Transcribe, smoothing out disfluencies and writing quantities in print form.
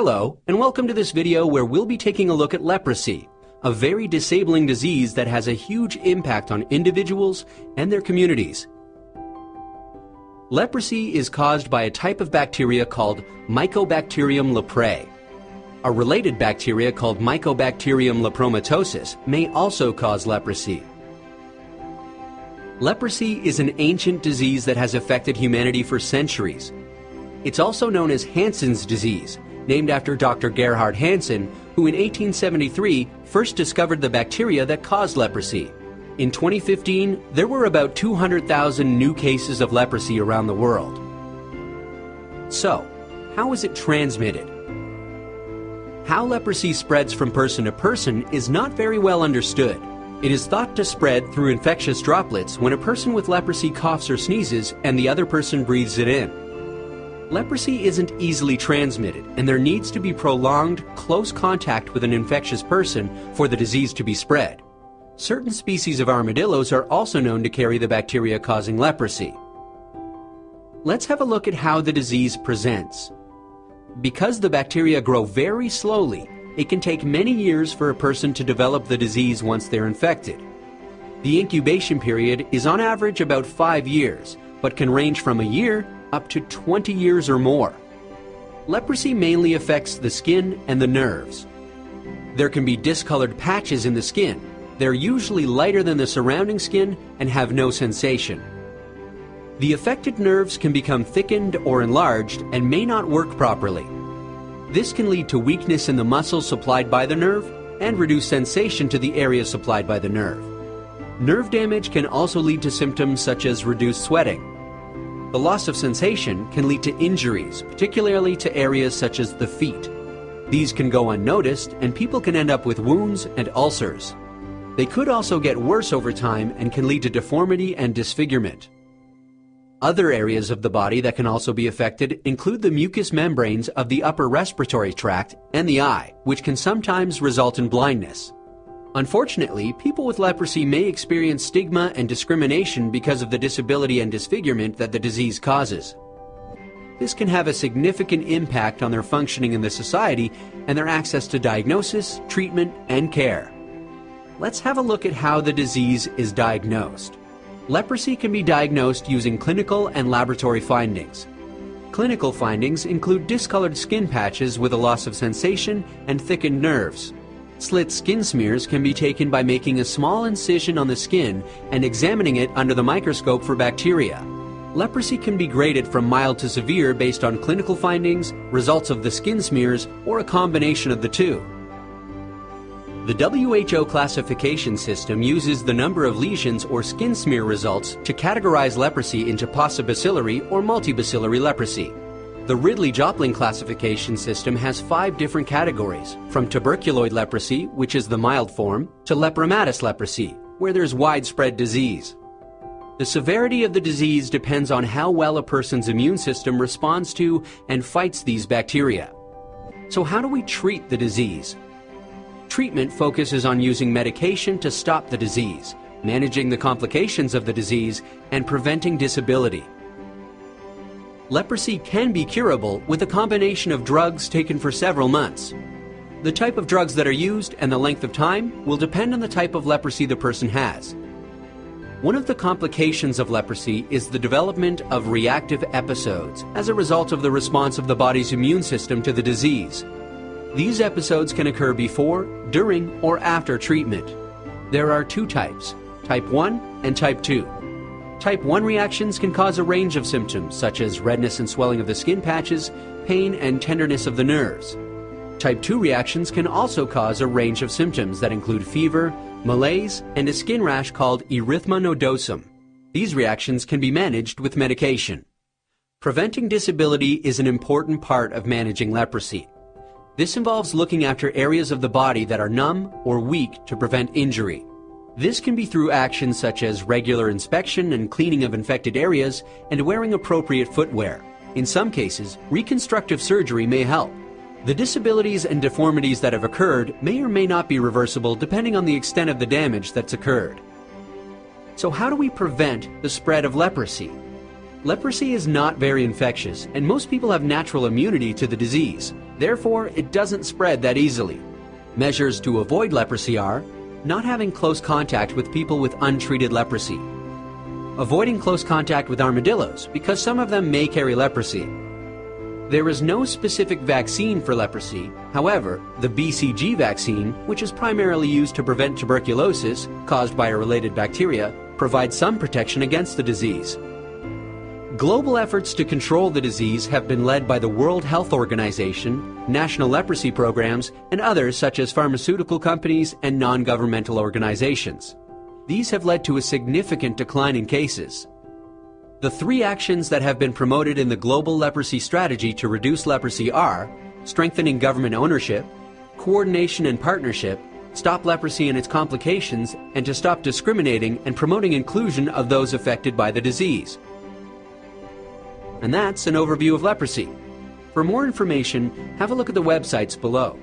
Hello, and welcome to this video where we'll be taking a look at leprosy, a very disabling disease that has a huge impact on individuals and their communities. Leprosy is caused by a type of bacteria called Mycobacterium leprae. A related bacteria called Mycobacterium lepromatosis may also cause leprosy. Leprosy is an ancient disease that has affected humanity for centuries. It's also known as Hansen's disease, named after Dr. Gerhard Hansen, who in 1873 first discovered the bacteria that caused leprosy. In 2015, there were about 200,000 new cases of leprosy around the world. So, how is it transmitted? How leprosy spreads from person to person is not very well understood. It is thought to spread through infectious droplets when a person with leprosy coughs or sneezes and the other person breathes it in. Leprosy isn't easily transmitted, and there needs to be prolonged, close contact with an infectious person for the disease to be spread. Certain species of armadillos are also known to carry the bacteria causing leprosy. Let's have a look at how the disease presents. Because the bacteria grow very slowly, it can take many years for a person to develop the disease once they're infected. The incubation period is on average about 5 years, but can range from a year up to 20 years or more. Leprosy mainly affects the skin and the nerves. There can be discolored patches in the skin. They're usually lighter than the surrounding skin and have no sensation. The affected nerves can become thickened or enlarged and may not work properly. This can lead to weakness in the muscles supplied by the nerve and reduce sensation to the area supplied by the nerve. Nerve damage can also lead to symptoms such as reduced sweating. The loss of sensation can lead to injuries, particularly to areas such as the feet. These can go unnoticed, and people can end up with wounds and ulcers. They could also get worse over time and can lead to deformity and disfigurement. Other areas of the body that can also be affected include the mucous membranes of the upper respiratory tract and the eye, which can sometimes result in blindness. Unfortunately, people with leprosy may experience stigma and discrimination because of the disability and disfigurement that the disease causes. This can have a significant impact on their functioning in the society and their access to diagnosis, treatment, and care. Let's have a look at how the disease is diagnosed. Leprosy can be diagnosed using clinical and laboratory findings. Clinical findings include discolored skin patches with a loss of sensation and thickened nerves. Slit skin smears can be taken by making a small incision on the skin and examining it under the microscope for bacteria. Leprosy can be graded from mild to severe based on clinical findings, results of the skin smears, or a combination of the two. The WHO classification system uses the number of lesions or skin smear results to categorize leprosy into paucibacillary or multibacillary leprosy. The Ridley-Joplin classification system has 5 different categories, from tuberculoid leprosy, which is the mild form, to lepromatous leprosy, where there's widespread disease. The severity of the disease depends on how well a person's immune system responds to and fights these bacteria. So how do we treat the disease? Treatment focuses on using medication to stop the disease, managing the complications of the disease, and preventing disability. Leprosy can be curable with a combination of drugs taken for several months. The type of drugs that are used and the length of time will depend on the type of leprosy the person has. One of the complications of leprosy is the development of reactive episodes as a result of the response of the body's immune system to the disease. These episodes can occur before, during, or after treatment. There are 2 types, type 1 and type 2. Type 1 reactions can cause a range of symptoms such as redness and swelling of the skin patches, pain and tenderness of the nerves. Type 2 reactions can also cause a range of symptoms that include fever, malaise, and a skin rash called erythema nodosum. These reactions can be managed with medication. Preventing disability is an important part of managing leprosy. This involves looking after areas of the body that are numb or weak to prevent injury. This can be through actions such as regular inspection and cleaning of infected areas and wearing appropriate footwear. In some cases, reconstructive surgery may help. The disabilities and deformities that have occurred may or may not be reversible depending on the extent of the damage that's occurred. So how do we prevent the spread of leprosy? Leprosy is not very infectious, and most people have natural immunity to the disease. Therefore, it doesn't spread that easily. Measures to avoid leprosy are not having close contact with people with untreated leprosy, avoiding close contact with armadillos because some of them may carry leprosy. There is no specific vaccine for leprosy. However, the BCG vaccine, which is primarily used to prevent tuberculosis caused by a related bacteria, provides some protection against the disease. Global efforts to control the disease have been led by the World Health Organization, national leprosy programs, and others such as pharmaceutical companies and non-governmental organizations. These have led to a significant decline in cases. The 3 actions that have been promoted in the Global Leprosy Strategy to reduce leprosy are strengthening government ownership, coordination and partnership, stop leprosy and its complications, and to stop discriminating and promoting inclusion of those affected by the disease. And that's an overview of leprosy. For more information, have a look at the websites below.